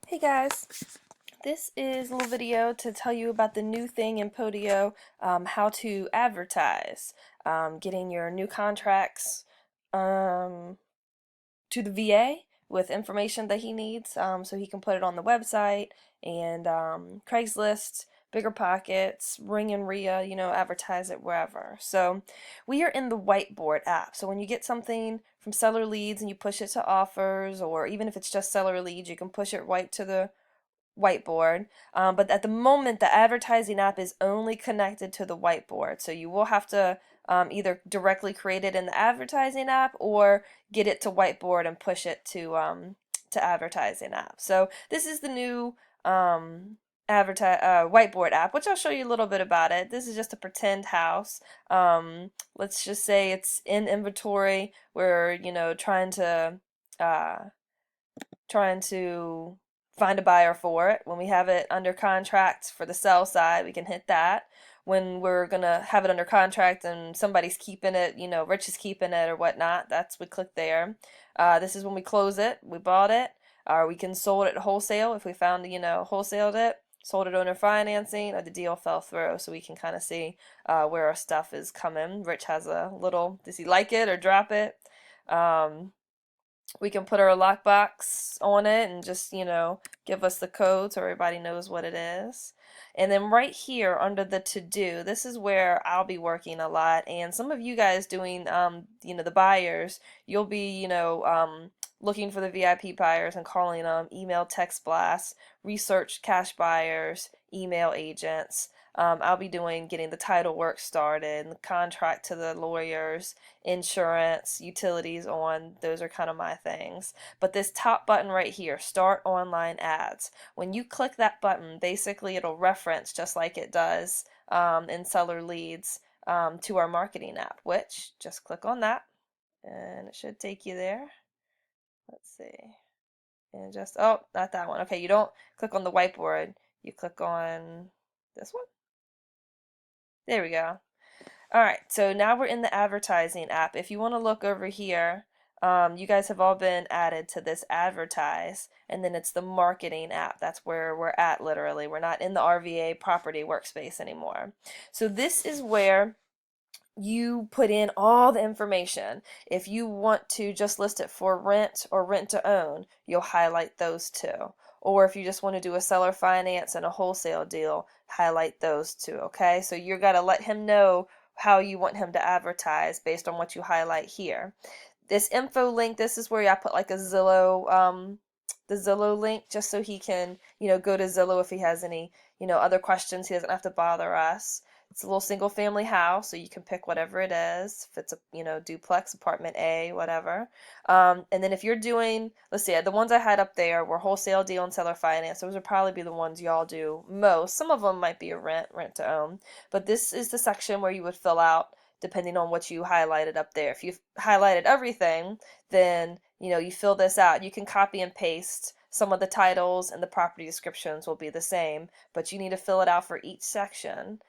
Hey guys, this is a little video to tell you about the new thing in Podio, how to advertise, getting your new contracts um, to the VA with information that he needs so he can put it on the website and Craigslist, Bigger Pockets, Ring and Rhea, advertise it wherever. So we are in the whiteboard app. So when you get something from seller leads and you push it to offers, or even if it's just seller leads, you can push it right to the whiteboard. But at the moment, the advertising app is only connected to the whiteboard. So you will have to either directly create it in the advertising app or get it to whiteboard and push it to advertising app. So this is the new whiteboard app, which I'll show you a little bit about it. This is just a pretend house. Let's just say it's in inventory. We're uh, trying to find a buyer for it. When we have it under contract for the sell side, we can hit that. When we're gonna have it under contract and somebody's keeping it, Rich is keeping it or whatnot, we click there. This is when we close it, we bought it, or we can sold it wholesale if we found, wholesaled it, sold it owner financing, or the deal fell through. So we can kind of see where our stuff is coming. Rich has a little, does he like it or drop it? We can put our lockbox on it and just, give us the code so everybody knows what it is. And then right here under the to do, this is where I'll be working a lot. And some of you guys doing, the buyers, you'll be, looking for the VIP buyers and calling them, email text blasts, research cash buyers, email agents. I'll be doing getting the title work started, the contract to the lawyers, insurance, utilities on. Those are kind of my things. But this top button right here, start online ads. When you click that button, basically it'll reference just like it does in seller leads to our marketing app, which just click on that and it should take you there. Let's see. And just, oh, not that one. Okay, you don't click on the whiteboard. You click on this one. There we go. All right, so now we're in the advertising app. If you want to look over here, you guys have all been added to this advertise, and then it's the marketing app. That's where we're at literally. We're not in the RVA property workspace anymore. So this is where you put in all the information. If you want to just list it for rent or rent to own, you'll highlight those two. Or if you just want to do a seller finance and a wholesale deal, highlight those two, okay? So you're got to let him know how you want him to advertise based on what you highlight here. This info link, this is where I put like a Zillow, the Zillow link, just so he can, go to Zillow if he has any, other questions. He doesn't have to bother us. It's a little single family house, so you can pick whatever it is. If it's a, duplex, apartment A, whatever. And then if you're doing, let's see, the ones I had up there were wholesale deal and seller finance. Those would probably be the ones y'all do most. Some of them might be a rent to own. But this is the section where you would fill out depending on what you highlighted up there. If you've highlighted everything, then, you fill this out. You can copy and paste. Some of the titles and the property descriptions will be the same, but you need to fill it out for each section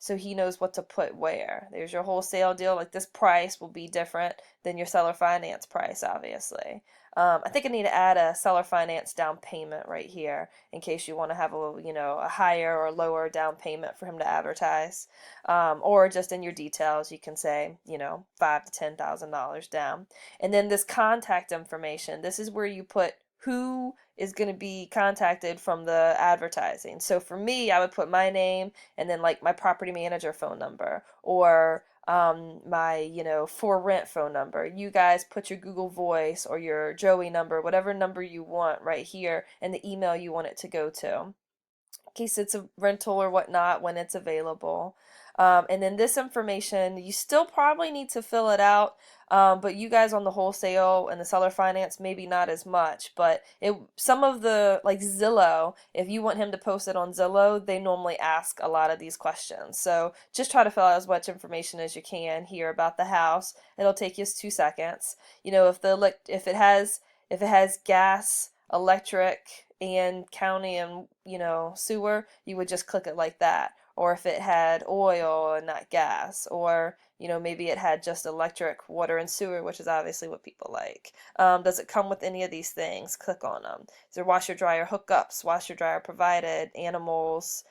so he knows what to put where. There's your wholesale deal. Like this price will be different than your seller finance price, obviously. I think I need to add a seller finance down payment right here in case you want to have a higher or lower down payment for him to advertise. Or just in your details, you can say, $5,000 to $10,000 down. And then this contact information, this is where you put who is going to be contacted from the advertising. So for me, I would put my name and then like my property manager phone number or my, for rent phone number. You guys put your Google Voice or your Joey number, whatever number you want right here, and the email you want it to go to in case it's a rental or whatnot when it's available. And then this information, you still probably need to fill it out, but you guys on the wholesale and the seller finance, maybe not as much. But some of the, like Zillow, if you want him to post it on Zillow, they normally ask a lot of these questions. So just try to fill out as much information as you can here about the house. It'll take you 2 seconds. If it has gas, electric, and county and sewer, you would just click it like that. or if it had oil and not gas, or maybe it had just electric, water, and sewer, which is obviously what people like. Does it come with any of these things? Click on them. Is there washer dryer hookups, washer dryer provided, animals,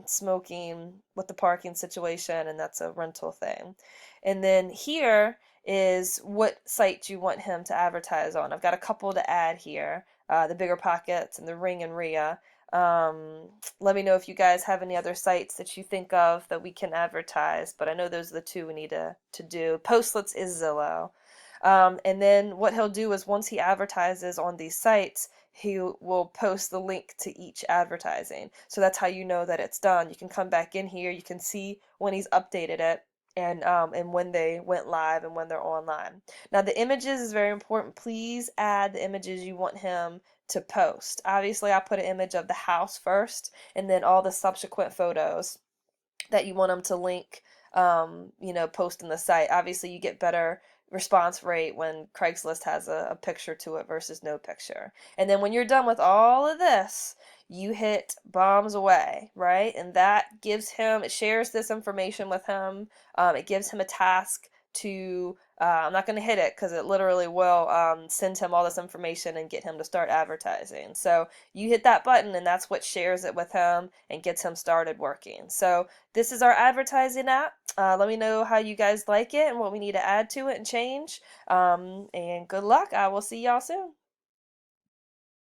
smoking with the parking situation, and that's a rental thing. And then here is what site you want him to advertise on. I've got a couple to add here, the Bigger Pockets and the Ring and Rhea. Let me know if you guys have any other sites that you think of that we can advertise, but I know those are the two we need to do. Postlets is Zillow. And then what he'll do is once he advertises on these sites, he will post the link to each advertising. So that's how you know that it's done. You can come back in here, you can see when he's updated it, and when they went live and when they're online. Now the images is very important. Please add the images you want him to post. Obviously I put an image of the house first and then all the subsequent photos that you want them to link, post in the site. Obviously you get better response rate when Craigslist has a picture to it versus no picture. And then when you're done with all of this, you hit bombs away, right? And that gives him, it shares this information with him. It gives him a task to, I'm not going to hit it because it literally will send him all this information and get him to start advertising. So you hit that button and that's what shares it with him and gets him started working. So this is our advertising app. Let me know how you guys like it and what we need to add to it and change. And good luck. I will see y'all soon.